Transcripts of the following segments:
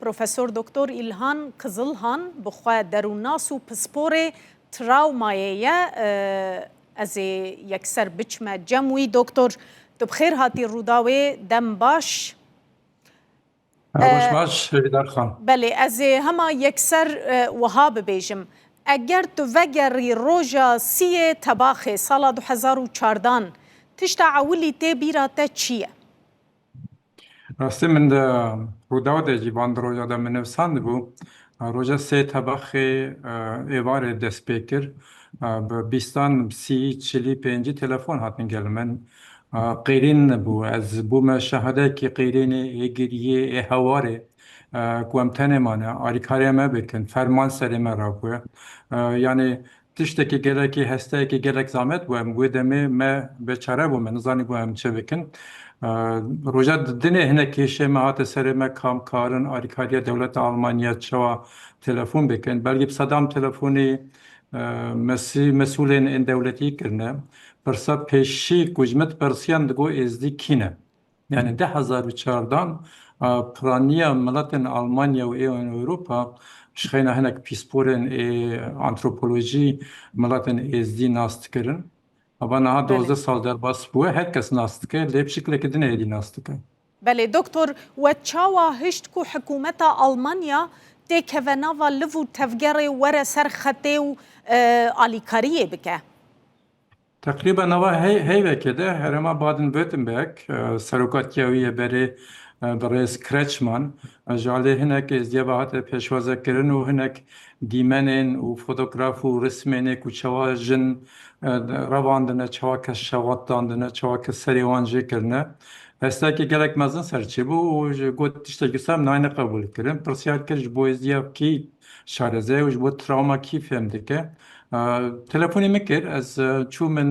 پروفسور دکتر ایلهان قزلهان بخوا دروناس و پسپور تراومایه از یکسر بچمه جمعی دکتر تو بخیر هاتی روداوی دم باش باش هیدار خان بله از همه یکسر وهاب بیجم اگر تو وگری روژا سی تباخ سال 2014 تشت عولی تی بیرا تا چیه؟ راستی من روداو ده جیبان روژا ده منوساند بو روژا سی تباخ ایوار دست بکر بیستان سی چلی پینجی تلفن هاتن گل من قیرین بو از بو ما شهده که قیرین ایگریه هواره کوام تنه مانه آریکاری ما بکن فرمان سر ما را بو یعنی تشتکی گلکی هسته که گلک زامت بو ام گودمه ما بچاره بو من نزانی بو ام چه بکن روژا دنه هنه کشه ما هات سر ما کام کارن آریکاری دولت آلمانیا چوا تلفن بکن بلکه صدام تلفنی مسئولین این دولتی کرنه پرسا پیشی کجمت پرسیان دگو ازدی کینه یعنی 2014 پرانیا ملتن آلمانیا و ایوان اوروپا شخینا هنک پیسپورن آنتروپولوژی ملتن ازدی ناست کرن اما نه 12 سال در باس بوه هر کس ناست که لیب شکل که دنه ایدی ناست که بله دکتر و چاوا هشت کو حکومت آلمانیا تکونا و لفو تفجر ور سر خطه و آلیکاریه بکه تقریبا نوا هی وکده هرما بادن ویرتنبرگ سروکاتیاویه بری برایس کرچمان جاله هنک ازدیابات پیشوازه کرن و هنک دیمنن و فوتوگراف و رسمنه کو چوا جن رواندنه چوا کس شواتاندنه چوا کس سریوانجی کرنه هستا که گلک مزن سرچی بو و گوت تشتگی سام ناینه قبول کرن پرسیار کرج بو ازدیاب کی شارزه و بو تراما کی فهمده که تلفونی میکر از چو من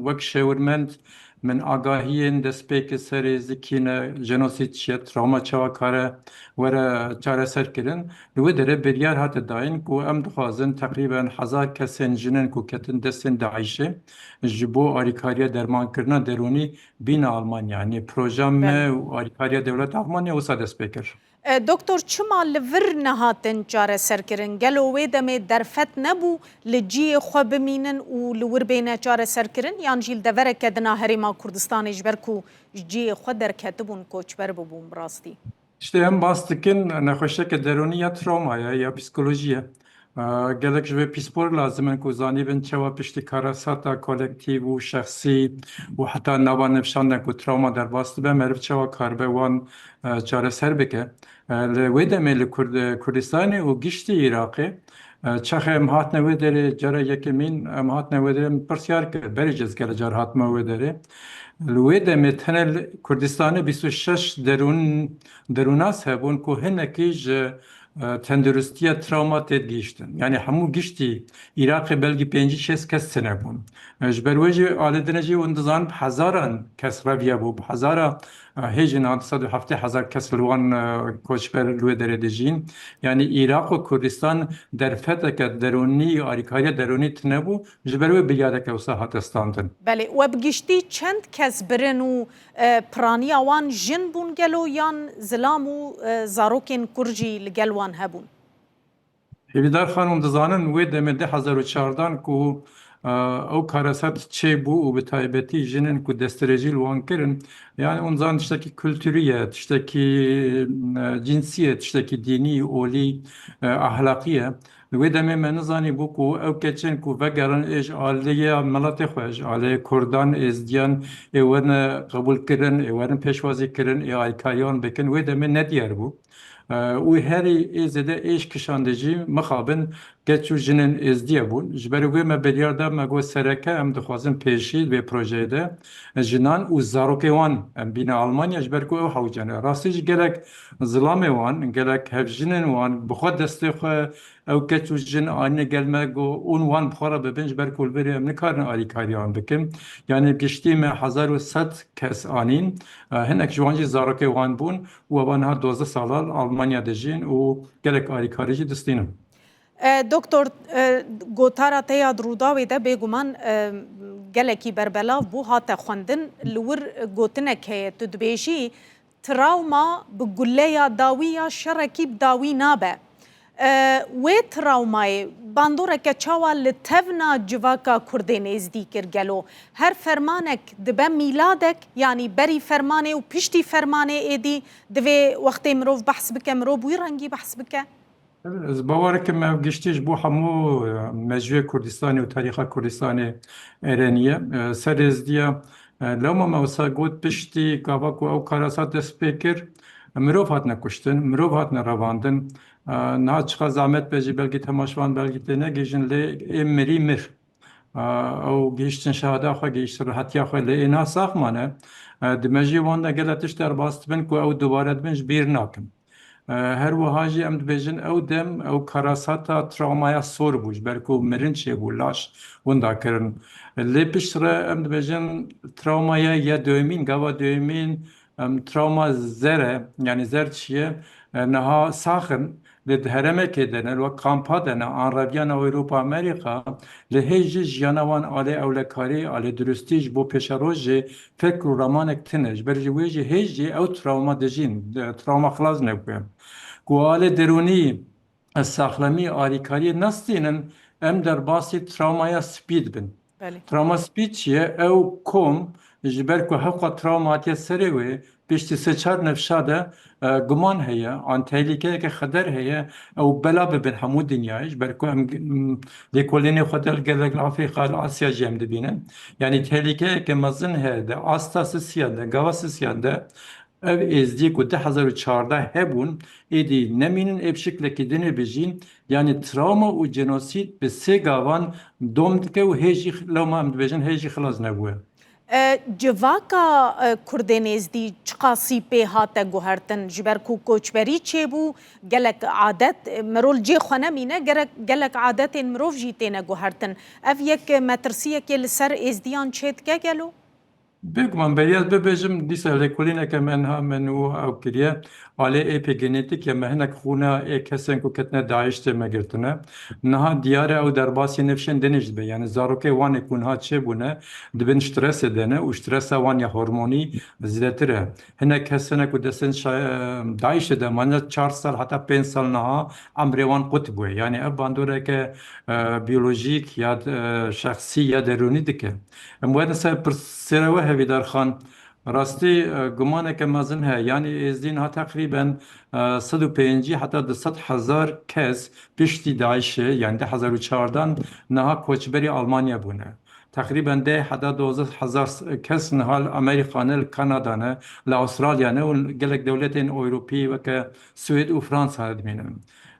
وک شورمند من آگاهی دست پیک سر زکین جنوسید چیه تراما چوا کاره ورا چاره سر کرن لو دره بریار هات داین کو ام دخوازن تقریبا 1000 کسین جنن کو کتن دستن داعشه جبو آریکاریا درمان کرنا درونی بین آلمان یعنی پروژم آریکاریا دولت آلمانیا و دست پیکر دکتر چما لور نهاتن چاره سرکرن گلو ویدم درفت نبو لجی خو بمینن و لور بین چاره سرکرن یان جیل دوره کدنا هریما کردستان اجبرکو جی خو در کتبون کوچبر ببوم راستی İşte hem bastıkın nexweşeke derunî ya travmaya ya psikolojiye gelek ji vê pîspor lazim in ku zanîbin çawa piştî karasata kolektîv û şexsî û heta nava nifşanan ku travma derbas dibe meriv çawa karibe wan çareser bike. Li wê demê li Kurdistanê û giştî Iraqê çaxe em hatine wê derê cara yekemîn em hatine wê derê min pirsyar kir berê cezgere car hatime wê derê. Li wê demê tene Kurdistanê 26 derunas hebûn ku hinekî ji tenduristiya travma têd gihîştin. Yani hemû giştî Iraqê belkî 5-6 kes tune bûn. Ji ber wê jî alêdine jî hûn dizanin bi hezaran kes reviye bû, bi hezara hêjin 270,000 kes li wan koçber li wê derê dijîn. Yani Iraq û Kurdistan derfeteke derûnî, alîkariya derûnî tune bû, ji ber wê biryareke wisa hate standin. بله و بگشتی چند کس برن و پرانی آوان جن بون گلو یان زلام و زاروکین کرجی لگلوان هبون هیویدار خانم دزانن وی دمه 2014 کو او karasat çe bu ve taybeti jinin ku desterejil wan kirin yani onzan tişteki kültüriyet, tişteki cinsiyet, tişteki dini, oli, ahlakiye ve deme menizani bu ku ev keçen ku vegeran ej aliye melate xwej ale Kurdan ezdiyan everne kabul kirin, everne peşvazi kirin, aykariyan bekin ve deme ne diyer bu? و هری ازده ایش کشاندجی مخابن گچو جنن ازدیه بون جبرگوی ما بلیارده ما گو سرکه ام دخوازن پیشید به پروژه ده جنان و زاروکوان ام بین آلمانیا جبرگوی او حوجانه راستیج گلک ظلام وان گلک هفجنن وان بخواد دسته خو او گچو جن آنه گلمه گو اون وان بخوره ببین جبرگول بری ام نکارن آلی کاریان بکم یعنی گشتی ما 1100 کس آنین هنک جوانجی زاروکوان بون و وانها 12 سالال آلمانیا دجین و گلک آلی کاریجی دستینم دکتر گوتارا تیا دروداوی ده بگومان گلکی بربلا بو هات خوندن لور گوتنه که تدبیجی تراوما بقوليا داوية شركي بداوي نابه وی تراومای باندورا که چاوا لتفنا جواکا کردین ازدی کرگلو هر فرمانک دبه میلادک یعنی بری فرمانه و پشتی فرمانه ایدی دوی وقت مروف بحث بکه مروف بوی رنگی بحث بکه از باورك ما گشتیش بو همو مجموعه کردستانی و تاریخ کردستانی ایرانیه سرزدیا لو ما موسا گود پشتی کاباکو او کاراسات دست مروف هات نکشتن مروف هات نرواندن نه چقدر زحمت بجی بلکه تماشوان بلکه تنه گیجن لی امری مر او گیشتن شهاده خو گیشتن راحتی خو لی اینا ساخمانه دمجی وان گلتش در باست بن کو او دوباره بنج بیر ناکن هر وهاجي ام دبيجن او دم او كراساتا تراومايا سور بوش بركو مرن شي بولاش وندا كرن اللي بشرا ام دبيجن تراومايا يا دومين غاوا دومين تراوما زره يعني زر شيء نها ساخن لدهرمه كدن الو كامبا دنا ان رابيان اوروبا امريكا لهيج جيانوان على اولكاري على درستيج بو بيشاروج فكر رمانك تنج برجي ويجي هيجي او تراوما دجين تراوما خلاص نبقى قوال درونی ساخلمی آریکاری نستینن ام در باسی تراومایا سپید بن بله تراوما سپید چیه او کوم جبر که حقا تراوماتیه سره وی بیشتی سه چار نفشاده گمان هیا آن تهلیکه که خدر هیا او بلا ببین همو دنیایش بر که ام لیکولین خدر گلک آفریقا آسیا جیم دبینن یعنی تهلیکه که مزن هده آستاس سیاده گواس سیاده ev ezdi ku 2014 hebun edi neminin evşikleki dene bejin yani travma u genosit be se gavan domdike u heji lama am bejin heji xlas nebuye جواکا کردین ازدی چقاسی په هاته گوهرتن جبر کو کوچبری چه بو گلک عادت مرول جی خونه مینه گلک عادت مروف جیتینه گوهرتن اف یک مترسیه که لسر ازدیان چید که گلو بگم بیاد ببجم دیسا لکولینه که من ها منو او کریه آله اپیگنیتیک یا مهنک خونه ای کسین کو کتنه داعش ته مگرتنه نها دیاره او در باسی نفشن دنیش به یعنی زاروکه وان کنها چه بونه دبن استرس دنه و استرس وان یا هورمونی زیادتره هنه کسینه کو دستن داعش ده من 4 سال حتی 5 سال نها عمر وان قطبه یعنی اب باندوره که بیولوژیک یا شخصی یا درونی دکه امواد سر سروه هویدار خان راستی گمانه که مزن ہے یعنی ازدین ها تقریبا 150 حتی 200,000 کس پشتی داعشه یعنی 2014 نها کوچبری آلمانیا بونه تقریبا 10 حتی 12,000 کس نهال امریکانه کانادانه ل استرالیا نه و گلک دولتین اوروپی و که سوئد و فرانسه ادمینن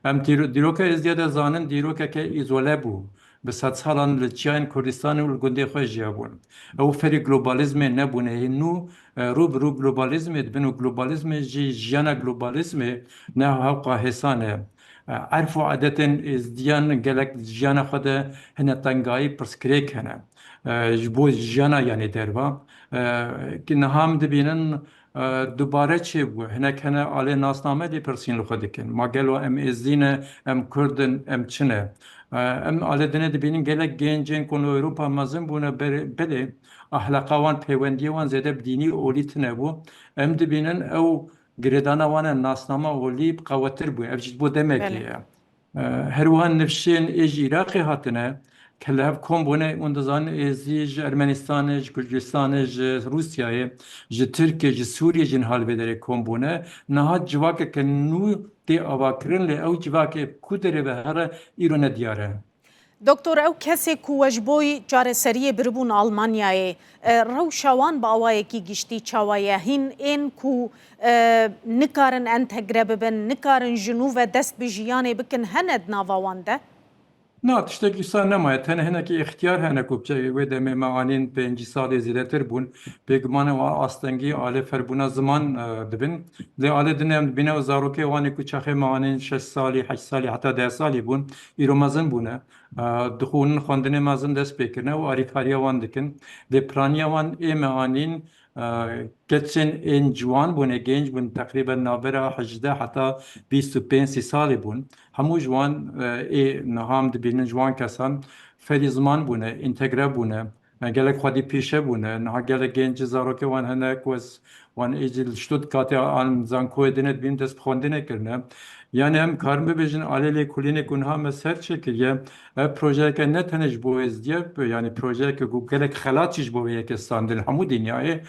ام دیروکه ازدیاد زانن دیروکه که ایزوله بو به صد سالان لچیان کردستان و گنده خوش جیابون او فری گلوبالیزم نبونه نو رو گلوبالیزم بنو گلوبالیزم جیانا گلوبالیزم نه حقا حسانه عرف و عادتن از دیان گلک جیانا خود هنه تنگایی پرسکریک هنه جبو جیانا یعنی دروا که نهام دبینن دوباره چه بو هنه کنه آله ناسنامه دی پرسین لخو دکن ما گلو ام ازدینه ام کردن ام چنه ام آلدنه دبینین گلک گنجین کن اوروپا مزن بونه بله احلقا وان پیوندی وان زده بدینی اولیت نبو ام دبینن او گردانا وان ناسنامه اولی بقواتر بو افجید بو دمکیه هر وان نفشین ایج عراقی هاتنه كلها بكون بونه وندزان ازيج ارمنستان كردستان روسيا ج تركيا ج سوريا جن حال بدره كون بونه نها جواك كنو تي اواكرن ل او جواك كودره به هر ایران دیاره دکتر او کسی کو وجبوی جاره سریه بربون آلمانیای روشوان با آوای کی گشتی چاوایه هین این کو نکارن انتگره ببن نکارن جنوب دست بجیانه بکن هند ناوانده نه تشتكي صار نمايت هنا هنا كي اختيار هنا كوبجا ودا معانين بينجي سال زيادتر بون بيجمان واستنجي على فربونا زمان دبن لي على دنيا بنا وزاروكي واني كوچاخه معانين 6 سالي 8 سالي حتى 10 سالي بون ايرو مازن بونه دخون خواندن مازن دست بكرنا و آریکاریا وان دکن دی پرانیا وان ای معانين کتشن این جوان بونه گنج بون تقریبا نابرا 18 حتی 25 سالی بون همو جوان ای نهام دبینن جوان کسان فری زمان بونه انتگره بونه gelek xwedî pêşe bûne niha gelek genç zarokê wan hene ku ez wan êcî li Stuttgartê an zankoyê dinê dibînim dest bi xwendinê kirine. Yani em karin bibêjin alêlê kulînê ku niha me ser çêkiriye ev projeyeke ne tenê ji bo wê zdiye yani projeyeke ku gelek xelatî ji bo wê yeke standin hemû dinyayê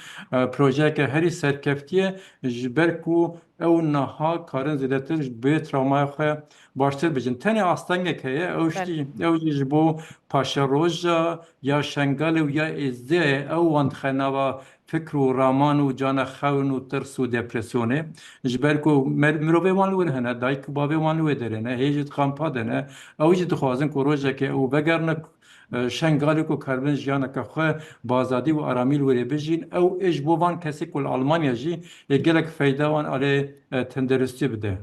projeyeke herî serkeftiye ji ber ku ew niha karin zêdetir ji bê travmaya xwe baştir bijin. Tenê astengek heye ew jî ji bo paşeroja ya şengalê û ya êzdiyê ew wan dixe nava fikr û raman û cana xewn û tirs û depresyonê ji ber ku mirovê wan li wir hene dayîk û bavê wan li wê derê ne hê jî dixampa de ne ew jî dixwazin ku rojekê ew vegerine şengalê ku karibin jiyaneke xwe bi azadî û aramî li wêrê bijîn ew ê ji bo van kesê ku li Almanya jî ê gelek feyda wan alê tenderustî bide.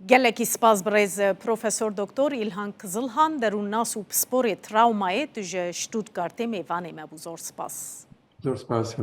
gelekî spas bi rêz Profesör Doktor İlhan Kızılhan derûn nas û pisporê trawmayê tu ji Stuttgartê mêvanê me bû zor spas. Zor spas.